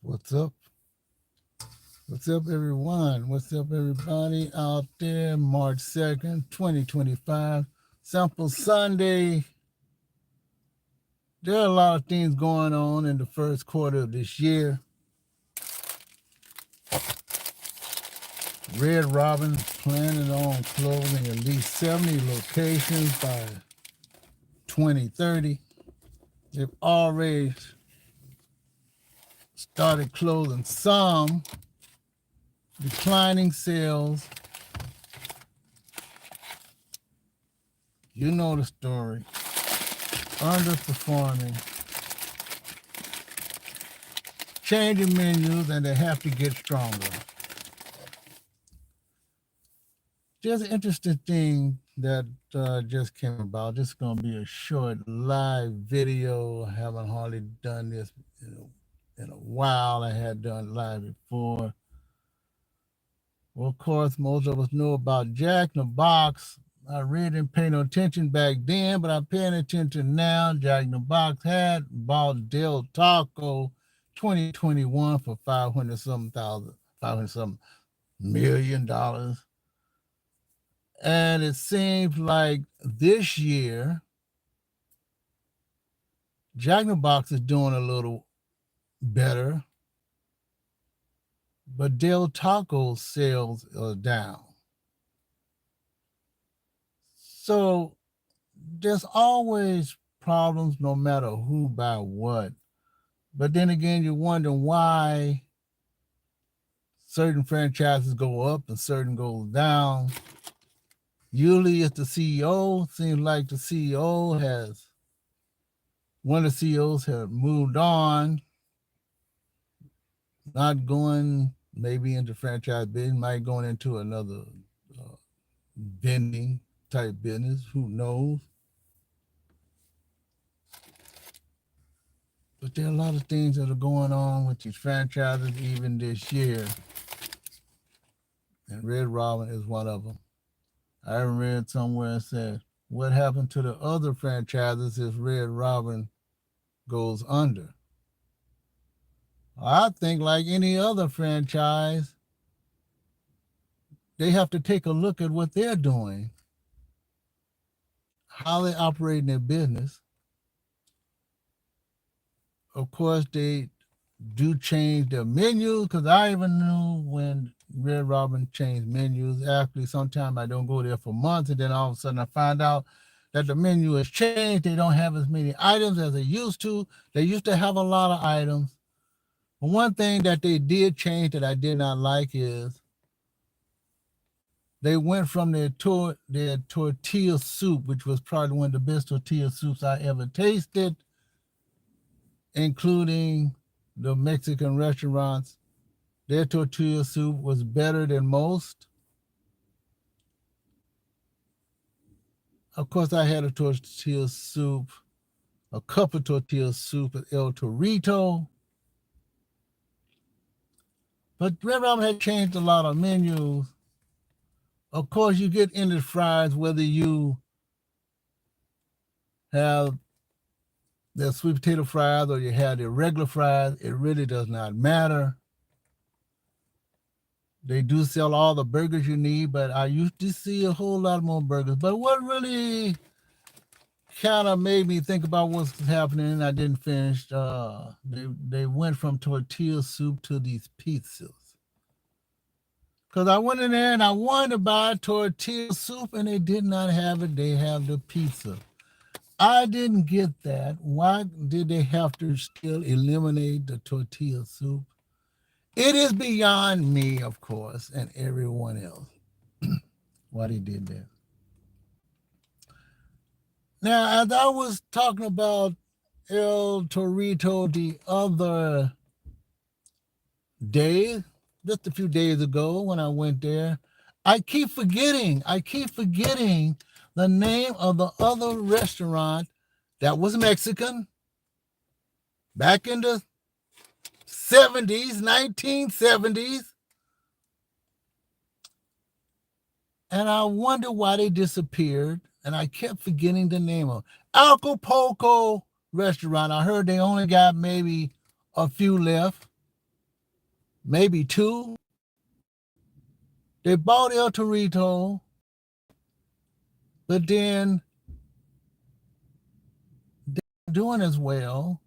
What's up? What's up, everyone? What's up, everybody out there? March 2nd, 2025. Sample Sunday. There are a lot of things going on in the first quarter of this year. Red Robin planning on closing at least 70 locations by 2030. They've already started closing some, declining sales. You know the story. Underperforming, changing menus, and they have to get stronger. Just an interesting thing that just came about. This is going to be a short live video. I haven't hardly done this in a while. I had done live before. Well, of course, most of us know about Jack in the Box. I really didn't pay no attention back then, but I'm paying attention now. Jack in the Box had bought Del Taco 2021 for 500 something million dollars. And it seems like this year, Jack in the Box is doing a little better, but Del Taco sales are down. So there's always problems no matter who buy what. But then again, you wonder why certain franchises go up and certain go down. Usually it's the CEO. Seems like one of the CEOs have moved on, not going maybe into franchise business, might going into another vending type business. Who knows? But there are a lot of things that are going on with these franchises even this year. And Red Robin is one of them. I read somewhere and said, what happened to the other franchises if Red Robin goes under? I think like any other franchise, they have to take a look at what they're doing, how they operate their business. Of course, they do change their menus, because I even knew when Red Robin changed menus. Actually, sometimes I don't go there for months, and then all of a sudden I find out that the menu has changed. They don't have as many items as they used to. They used to have a lot of items. But one thing that they did change that I did not like is they went from their tortilla soup, which was probably one of the best tortilla soups I ever tasted, including the Mexican restaurants. Their tortilla soup was better than most. Of course, I had a tortilla soup, a cup of tortilla soup at El Torito. But Red Robin had changed a lot of menus. Of course, you get into fries, whether you have the sweet potato fries or you have the regular fries, it really does not matter. They do sell all the burgers you need, but I used to see a whole lot more burgers. But what really kind of made me think about what's happening, I didn't finish. They went from tortilla soup to these pizzas. Because I went in there and I wanted to buy tortilla soup, and they did not have it. They have the pizza. I didn't get that. Why did they have to still eliminate the tortilla soup? It is beyond me, of course, and everyone else, why they did that. Now, as I was talking about El Torito the other day, just a few days ago when I went there, I keep forgetting the name of the other restaurant that was Mexican back in the 1970s. And I wonder why they disappeared. And I kept forgetting the name of Acapulco restaurant. I heard they only got maybe a few left. maybe two. They bought El Torito, but then they're doing as well,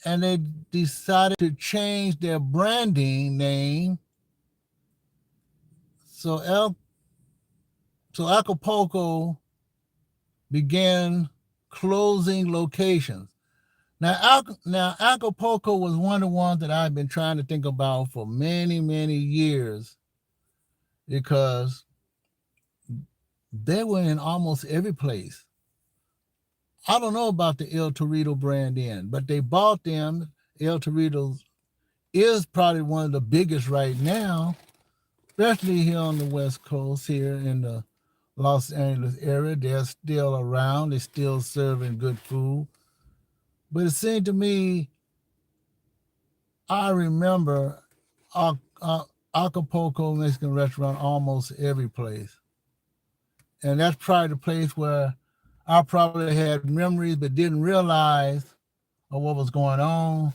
and they decided to change their branding name. So Acapulco began closing locations. Now Acapulco was one of the ones that I've been trying to think about for many, many years because they were in almost every place. I don't know about the El Torito brand then, but they bought them. El Torito is probably one of the biggest right now, especially here on the West Coast, here in the Los Angeles area. They're still around. They're still serving good food. But it seemed to me, I remember Acapulco Mexican restaurant almost every place. And that's probably the place where I probably had memories but didn't realize of what was going on.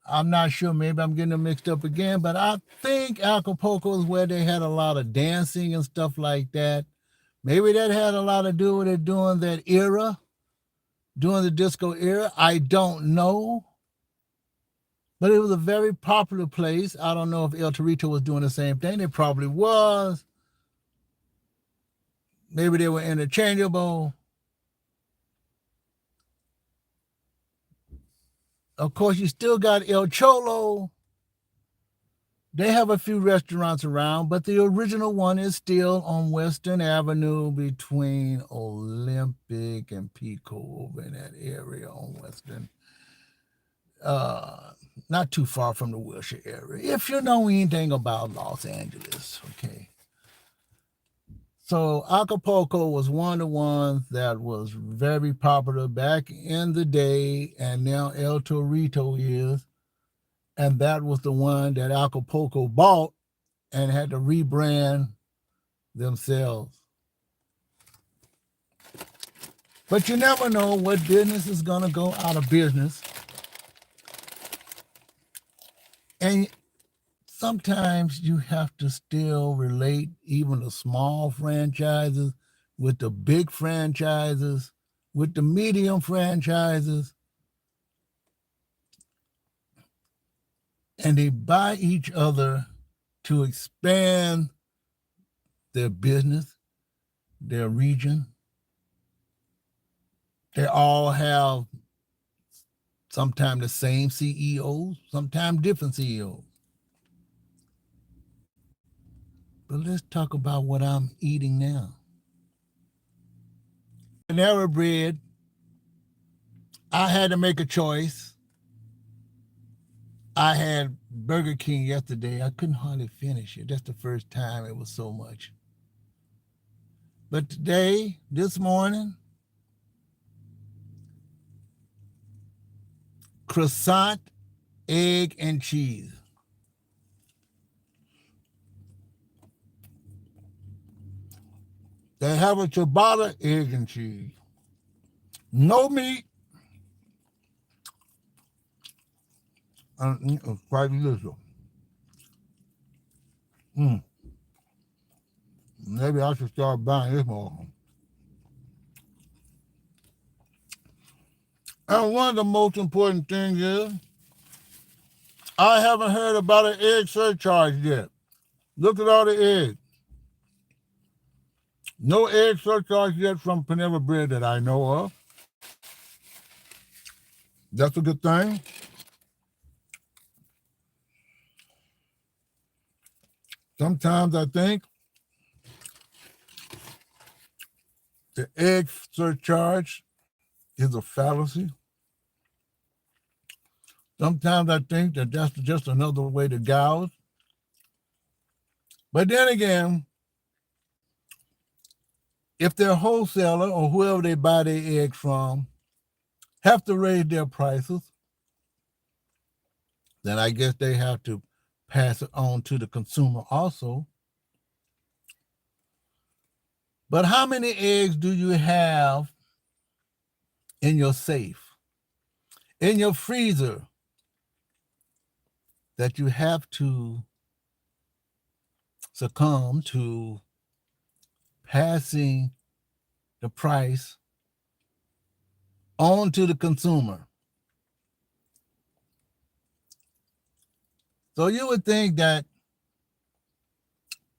I'm not sure, maybe I'm getting them mixed up again, but I think Acapulco is where they had a lot of dancing and stuff like that. Maybe that had a lot to do with it during that era, during the disco era. I don't know. But it was a very popular place. I don't know if El Torito was doing the same thing. It probably was. Maybe they were interchangeable. Of course, you still got El Cholo. They have a few restaurants around, but the original one is still on Western Avenue between Olympic and Pico, over in that area on Western. Not too far from the Wilshire area, if you know anything about Los Angeles, okay? So Acapulco was one of the ones that was very popular back in the day, and now El Torito is. And that was the one that Acapulco bought and had to rebrand themselves. But you never know what business is going to go out of business. And sometimes you have to still relate even the small franchises with the big franchises, with the medium franchises. And they buy each other to expand their business, their region. They all have sometimes the same CEOs, sometimes different CEOs. But let's talk about what I'm eating now. Panera Bread, I had to make a choice. I had Burger King yesterday. I couldn't hardly finish it. That's the first time it was so much. But today, this morning, croissant, egg, and cheese. They have a ciabatta, egg, and cheese. No meat. It's quite delicious. Maybe I should start buying this more. And one of the most important things is I haven't heard about an egg surcharge yet. Look at all the eggs. No egg surcharge yet from Panera Bread that I know of. That's a good thing. Sometimes I think the egg surcharge is a fallacy. Sometimes I think that that's just another way to gouge. But then again, if their wholesaler or whoever they buy their eggs from have to raise their prices, then I guess they have to pass it on to the consumer also. But how many eggs do you have in your safe, in your freezer, that you have to succumb to passing the price on to the consumer. So you would think that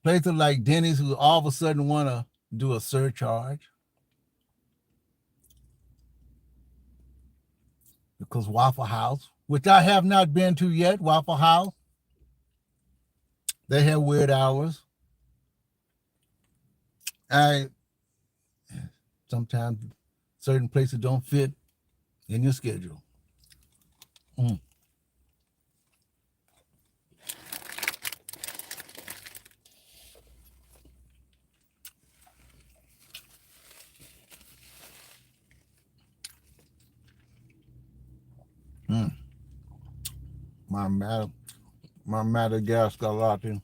places like Denny's, who all of a sudden want to do a surcharge because Waffle House, which I have not been to yet, Waffle House, they have weird hours. I sometimes certain places don't fit in your schedule. Mm. Mm. My Mad- my Madagascar latte.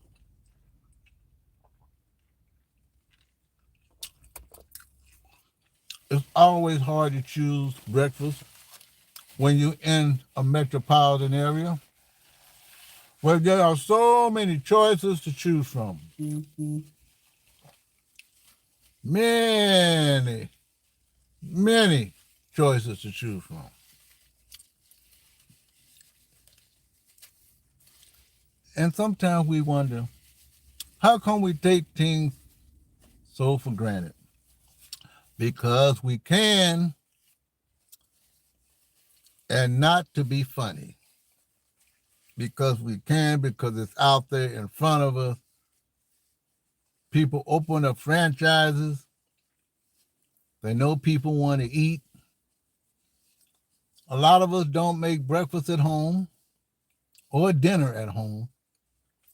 It's always hard to choose breakfast when you're in a metropolitan area where there are so many choices to choose from. Many, many choices to choose from. And sometimes we wonder, how come we take things so for granted? Because we can, and not to be funny. Because we can, because it's out there in front of us. People open up franchises. They know people want to eat. A lot of us don't make breakfast at home, or dinner at home,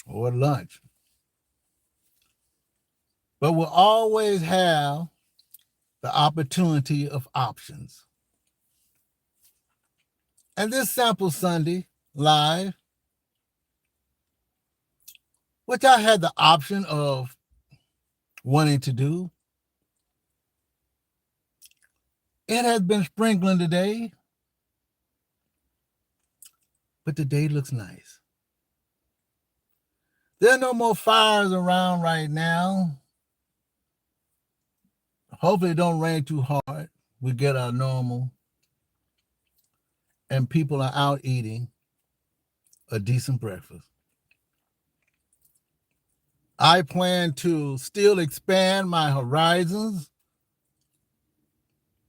or lunch. But we'll always have the opportunity of options. And this sample Sunday live, which I had the option of wanting to do, it has been sprinkling today, but the day looks nice. There are no more fires around right now. Hopefully it don't rain too hard. We get our normal. And people are out eating a decent breakfast. I plan to still expand my horizons,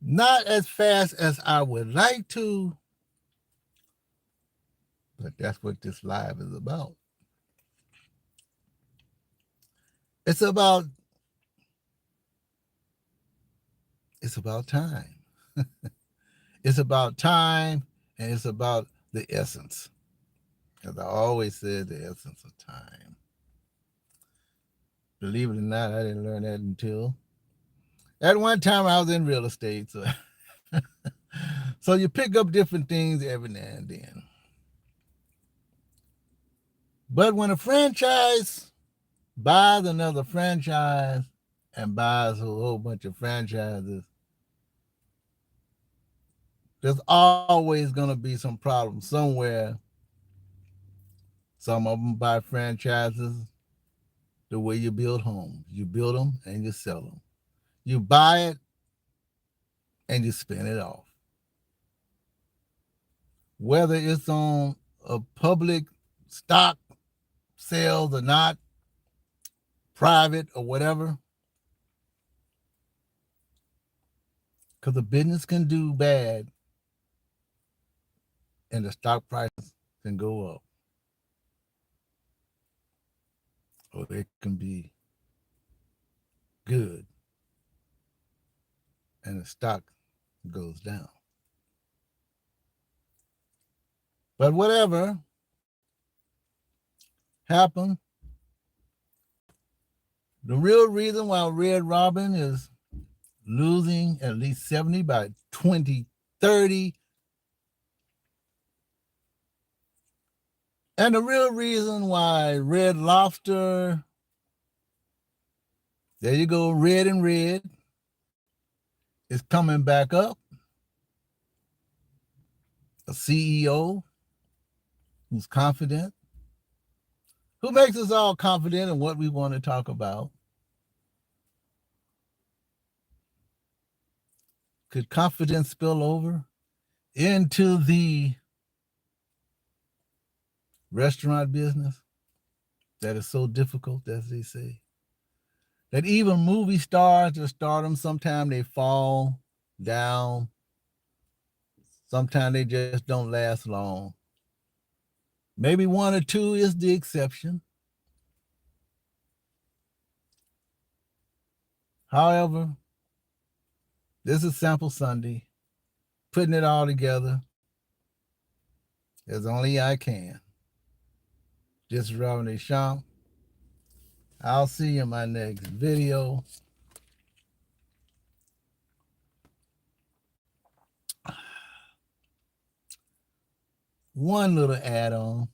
not as fast as I would like to, but that's what this live is about. It's about it's about time. It's about time, and it's about the essence. As I always said, the essence of time. Believe it or not, I didn't learn that until at one time I was in real estate. So, so you pick up different things every now and then. But when a franchise buys another franchise and buys a whole bunch of franchises, there's always going to be some problem somewhere. Some of them buy franchises the way you build homes. You build them and you sell them. You buy it and you spin it off. Whether it's on a public stock sales or not, private or whatever, because a business can do bad and the stock price can go up, or it can be good and the stock goes down. But whatever happened, the real reason why Red Robin is losing at least 70 by 2030, and the real reason why Red Lobster, there you go, red and red, is coming back up. A CEO who's confident, who makes us all confident in what we want to talk about. Could confidence spill over into the restaurant business that is so difficult, as they say? That even movie stars or stardom, sometimes they fall down. Sometimes they just don't last long. Maybe one or two is the exception. However, this is Sample Sunday, putting it all together as only I can. This is Robin Deschamps. I'll see you in my next video. One little add-on.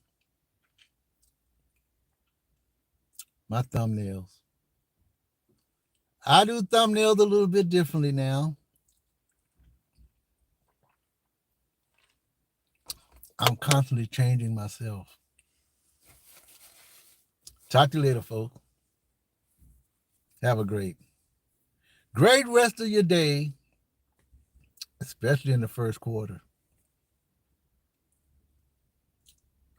My thumbnails. I do thumbnails a little bit differently now. I'm constantly changing myself. Talk to you later, folks. Have a great rest of your day, especially in the first quarter.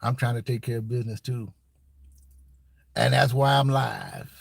I'm trying to take care of business too. And that's why I'm live.